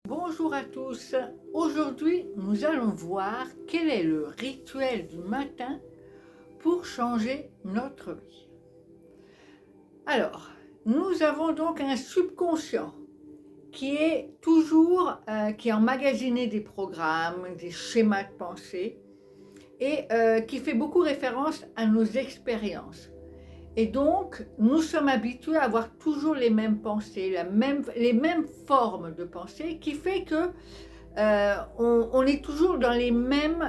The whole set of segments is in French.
Bonjour à tous. Aujourd'hui, nous allons voir quel est le rituel du matin pour changer notre vie. Alors, nous avons donc un subconscient qui est toujours, qui a emmagasiné des programmes, des schémas de pensée et qui fait beaucoup référence à nos expériences. Et donc, nous sommes habitués à avoir toujours les mêmes pensées, les mêmes formes de pensée, qui fait que on est toujours dans les mêmes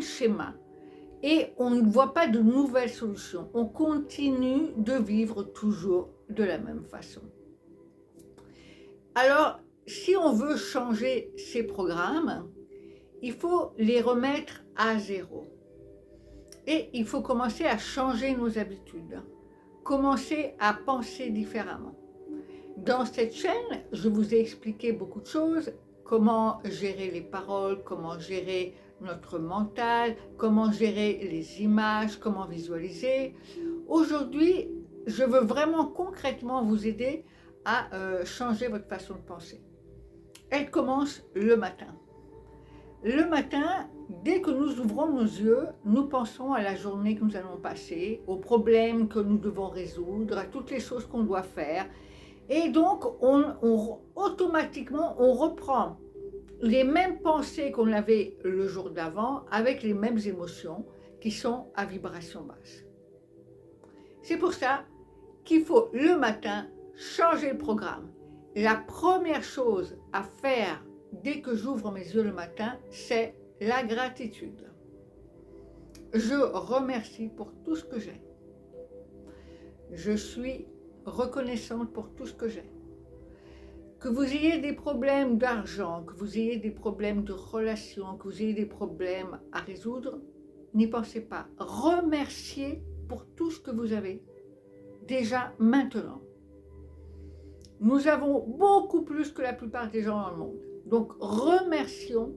schémas. Et on ne voit pas de nouvelles solutions. On continue de vivre toujours de la même façon. Alors, si on veut changer ces programmes, il faut les remettre à zéro. Et il faut commencer à changer nos habitudes, commencer à penser différemment. Dans cette chaîne, je vous ai expliqué beaucoup de choses, comment gérer les paroles, comment gérer notre mental, comment gérer les images, comment visualiser. Aujourd'hui, je veux vraiment concrètement vous aider à changer votre façon de penser. Elle commence le matin. Le matin, dès que nous ouvrons nos yeux, nous pensons à la journée que nous allons passer, aux problèmes que nous devons résoudre, à toutes les choses qu'on doit faire. Et donc, automatiquement, on reprend les mêmes pensées qu'on avait le jour d'avant avec les mêmes émotions qui sont à vibration basse. C'est pour ça qu'il faut le matin changer le programme. La première chose à faire dès que j'ouvre mes yeux le matin, c'est la gratitude. Je remercie pour tout ce que j'ai. Je suis reconnaissante pour tout ce que j'ai. Que vous ayez des problèmes d'argent, que vous ayez des problèmes de relations, que vous ayez des problèmes à résoudre, n'y pensez pas. Remerciez pour tout ce que vous avez déjà maintenant. Nous avons beaucoup plus que la plupart des gens dans le monde. Donc remercions,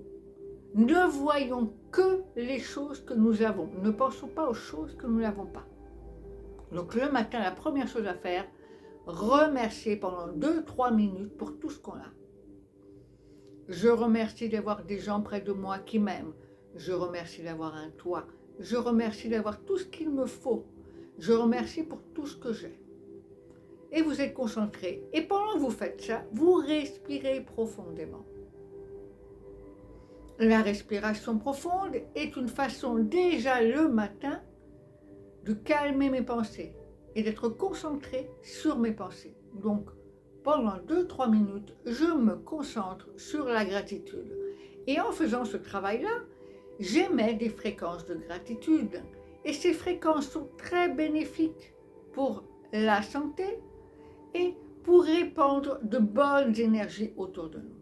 ne voyons que les choses que nous avons. Ne pensons pas aux choses que nous n'avons pas. Donc le matin, la première chose à faire, remercier pendant 2-3 minutes pour tout ce qu'on a. Je remercie d'avoir des gens près de moi qui m'aiment. Je remercie d'avoir un toit. Je remercie d'avoir tout ce qu'il me faut. Je remercie pour tout ce que j'ai. Et vous êtes concentré. Et pendant que vous faites ça, vous respirez profondément. La respiration profonde est une façon déjà le matin de calmer mes pensées et d'être concentré sur mes pensées. Donc, pendant 2-3 minutes, je me concentre sur la gratitude. Et en faisant ce travail-là, j'émets des fréquences de gratitude. Et ces fréquences sont très bénéfiques pour la santé et pour répandre de bonnes énergies autour de nous.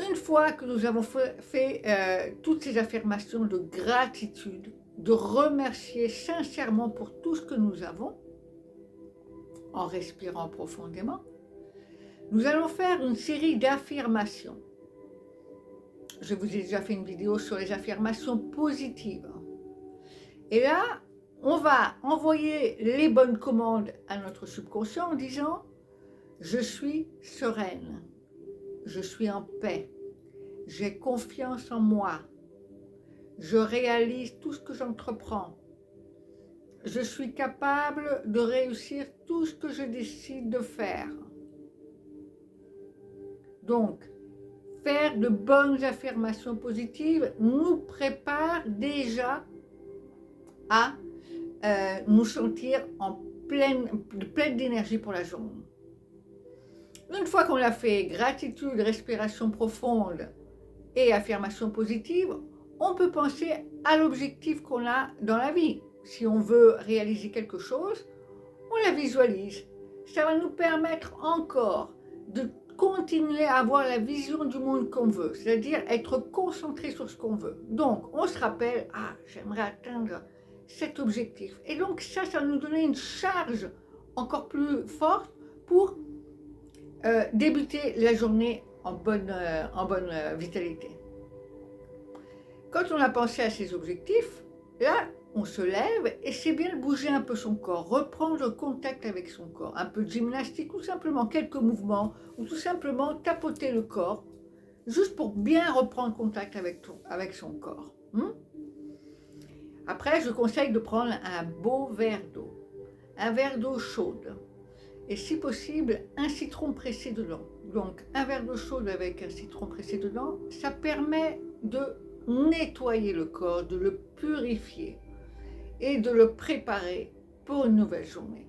Une fois que nous avons fait toutes ces affirmations de gratitude, de remercier sincèrement pour tout ce que nous avons, en respirant profondément, nous allons faire une série d'affirmations. Je vous ai déjà fait une vidéo sur les affirmations positives. Et là, on va envoyer les bonnes commandes à notre subconscient en disant « Je suis sereine ». Je suis en paix, j'ai confiance en moi, je réalise tout ce que j'entreprends, je suis capable de réussir tout ce que je décide de faire. Donc, faire de bonnes affirmations positives nous prépare déjà à nous sentir pleine d'énergie pour la journée. Une fois qu'on a fait gratitude, respiration profonde et affirmation positive, on peut penser à l'objectif qu'on a dans la vie. Si on veut réaliser quelque chose, on la visualise. Ça va nous permettre encore de continuer à avoir la vision du monde qu'on veut, c'est-à-dire être concentré sur ce qu'on veut. Donc, on se rappelle, j'aimerais atteindre cet objectif. Et donc, ça va nous donner une charge encore plus forte pour débuter la journée en bonne vitalité. Quand on a pensé à ces objectifs, là, on se lève et c'est bien de bouger un peu son corps, reprendre contact avec son corps, un peu de gymnastique ou simplement quelques mouvements, ou tout simplement tapoter le corps, juste pour bien reprendre contact avec son corps. Après, je conseille de prendre un beau verre d'eau, un verre d'eau chaude, et si possible, un citron pressé dedans. Donc, un verre d'eau chaude avec un citron pressé dedans, ça permet de nettoyer le corps, de le purifier et de le préparer pour une nouvelle journée.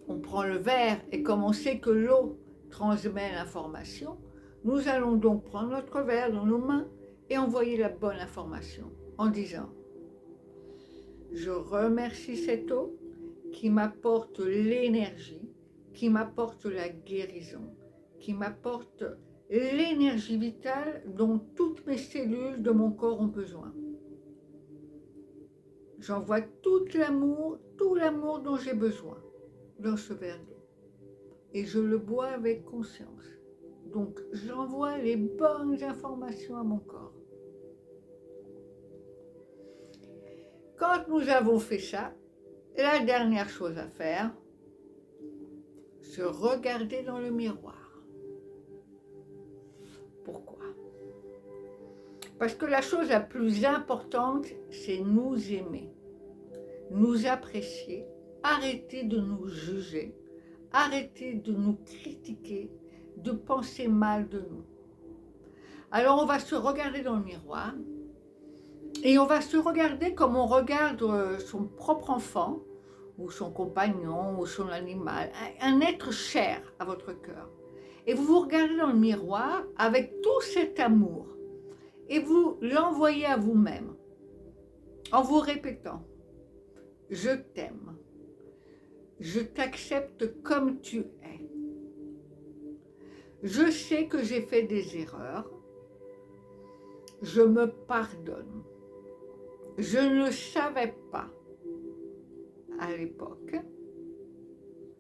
On prend le verre et comme on sait que l'eau transmet l'information, nous allons donc prendre notre verre dans nos mains et envoyer la bonne information en disant « Je remercie cette eau qui m'apporte l'énergie, qui m'apporte la guérison, qui m'apporte l'énergie vitale dont toutes mes cellules de mon corps ont besoin. J'envoie tout l'amour dont j'ai besoin dans ce verre d'eau. Et je le bois avec conscience. Donc, j'envoie les bonnes informations à mon corps. Quand nous avons fait ça, la dernière chose à faire, se regarder dans le miroir. Pourquoi? Parce que la chose la plus importante, c'est nous aimer, nous apprécier, arrêter de nous juger, arrêter de nous critiquer, de penser mal de nous. Alors on va se regarder dans le miroir et on va se regarder comme on regarde son propre enfant ou son compagnon ou son animal, un être cher à votre cœur. Et vous vous regardez dans le miroir avec tout cet amour et vous l'envoyez à vous-même en vous répétant « Je t'aime, je t'accepte comme tu es. Je sais que j'ai fait des erreurs, je me pardonne. Je ne savais pas à l'époque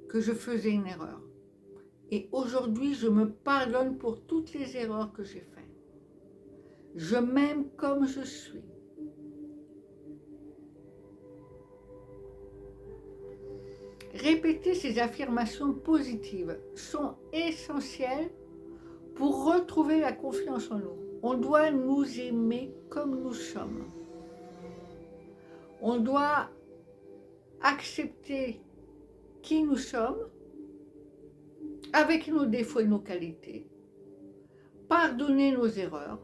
que je faisais une erreur. Et aujourd'hui, je me pardonne pour toutes les erreurs que j'ai faites. Je m'aime comme je suis. » Répéter ces affirmations positives sont essentielles pour retrouver la confiance en nous. On doit nous aimer comme nous sommes. On doit accepter qui nous sommes, avec nos défauts et nos qualités, pardonner nos erreurs.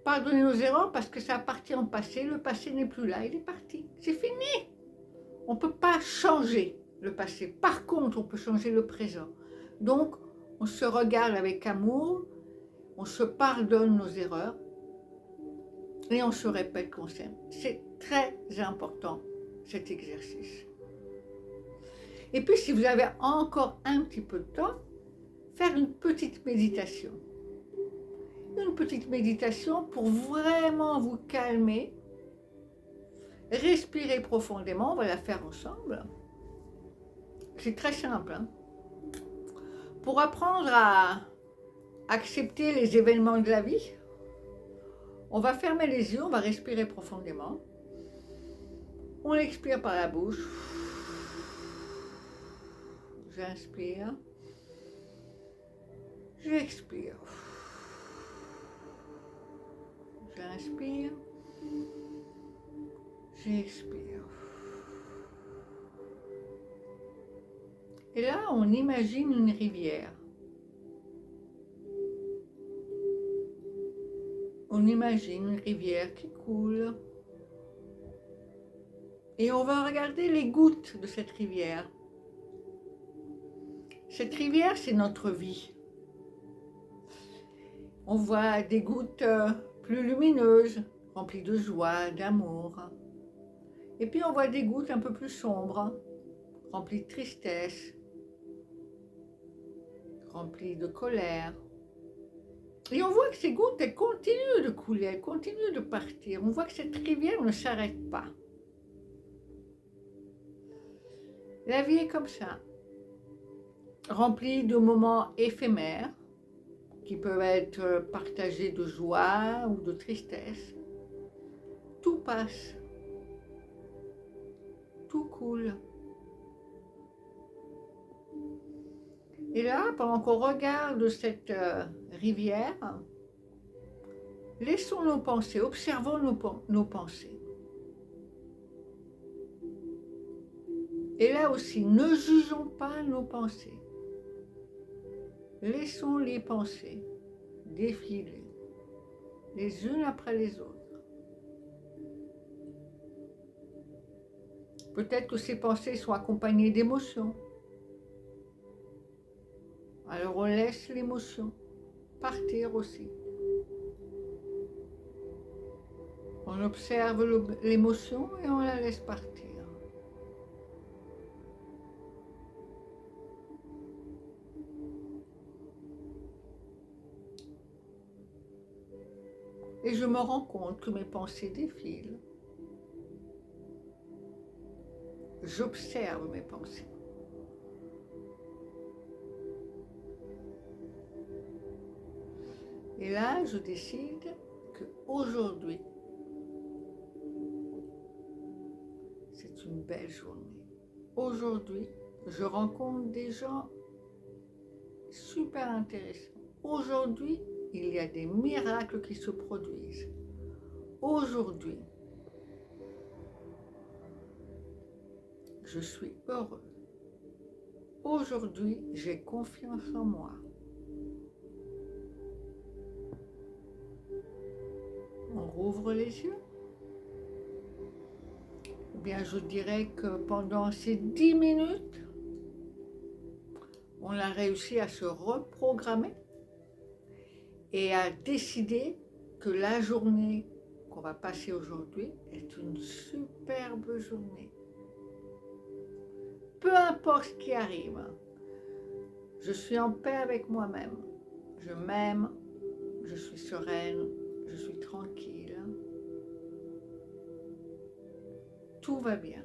Pardonner nos erreurs parce que ça appartient au passé, le passé n'est plus là, il est parti, c'est fini. On ne peut pas changer le passé, par contre on peut changer le présent. Donc on se regarde avec amour, on se pardonne nos erreurs et on se répète qu'on s'aime. C'est très important cet exercice. Et puis si vous avez encore un petit peu de temps, faire une petite méditation. Une petite méditation pour vraiment vous calmer. Respirez profondément, on va la faire ensemble. C'est très simple. Pour apprendre à accepter les événements de la vie, on va fermer les yeux, on va respirer profondément. On expire par la bouche. J'inspire. J'expire. J'inspire. J'expire. Et là, on imagine une rivière. On imagine une rivière qui coule. Et on va regarder les gouttes de cette rivière. Cette rivière, c'est notre vie. On voit des gouttes plus lumineuses, remplies de joie, d'amour. Et puis on voit des gouttes un peu plus sombres, remplies de tristesse, remplies de colère. Et on voit que ces gouttes, elles continuent de couler, elles continuent de partir. On voit que cette rivière ne s'arrête pas. La vie est comme ça, remplie de moments éphémères qui peuvent être partagés de joie ou de tristesse. tout passe, tout coule. Et là, pendant qu'on regarde cette rivière, laissons nos pensées, observons nos pensées. Et là aussi, ne jugeons pas nos pensées. Laissons les pensées défiler, les unes après les autres. Peut-être que ces pensées sont accompagnées d'émotions. Alors on laisse l'émotion partir aussi. On observe l'émotion et on la laisse partir. Et je me rends compte que mes pensées défilent. J'observe mes pensées. Et là, je décide qu'aujourd'hui, c'est une belle journée. Aujourd'hui, je rencontre des gens super intéressants. Aujourd'hui, il y a des miracles qui se produisent. Aujourd'hui, je suis heureux. Aujourd'hui, j'ai confiance en moi. On rouvre les yeux. Eh bien, je dirais que pendant ces 10 minutes, on a réussi à se reprogrammer et à décider que la journée qu'on va passer aujourd'hui est une superbe journée. Peu importe ce qui arrive, je suis en paix avec moi-même. Je m'aime, je suis sereine, je suis tranquille. Tout va bien.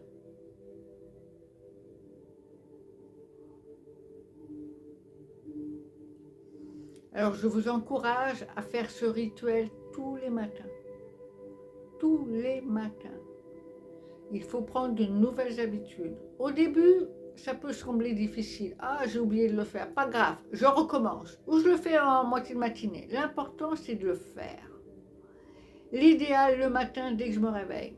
Alors je vous encourage à faire ce rituel tous les matins. Tous les matins. Il faut prendre de nouvelles habitudes. Au début, ça peut sembler difficile. Ah, j'ai oublié de le faire. Pas grave, je recommence. Ou je le fais en moitié de matinée. L'important, c'est de le faire. L'idéal, le matin, dès que je me réveille.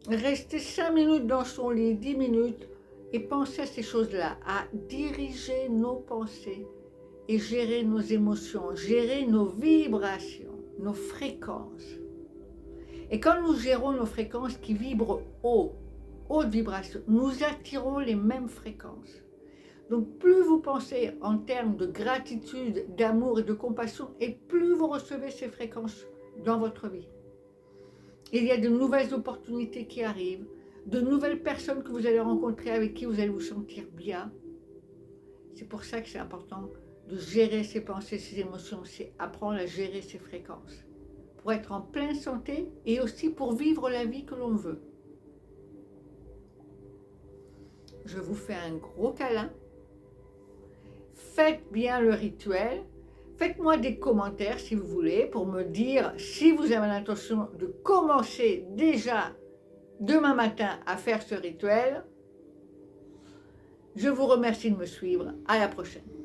Rester 5 minutes dans son lit, 10 minutes, et penser à ces choses-là, à diriger nos pensées et gérer nos émotions, gérer nos vibrations, nos fréquences. Et quand nous gérons nos fréquences qui vibrent haut, haute vibration, nous attirons les mêmes fréquences. Donc plus vous pensez en termes de gratitude, d'amour et de compassion, et plus vous recevez ces fréquences dans votre vie. Il y a de nouvelles opportunités qui arrivent, de nouvelles personnes que vous allez rencontrer avec qui vous allez vous sentir bien. C'est pour ça que c'est important de gérer ses pensées, ses émotions, c'est apprendre à gérer ses fréquences pour être en pleine santé et aussi pour vivre la vie que l'on veut. Je vous fais un gros câlin. Faites bien le rituel. Faites-moi des commentaires si vous voulez pour me dire si vous avez l'intention de commencer déjà demain matin à faire ce rituel. Je vous remercie de me suivre. À la prochaine.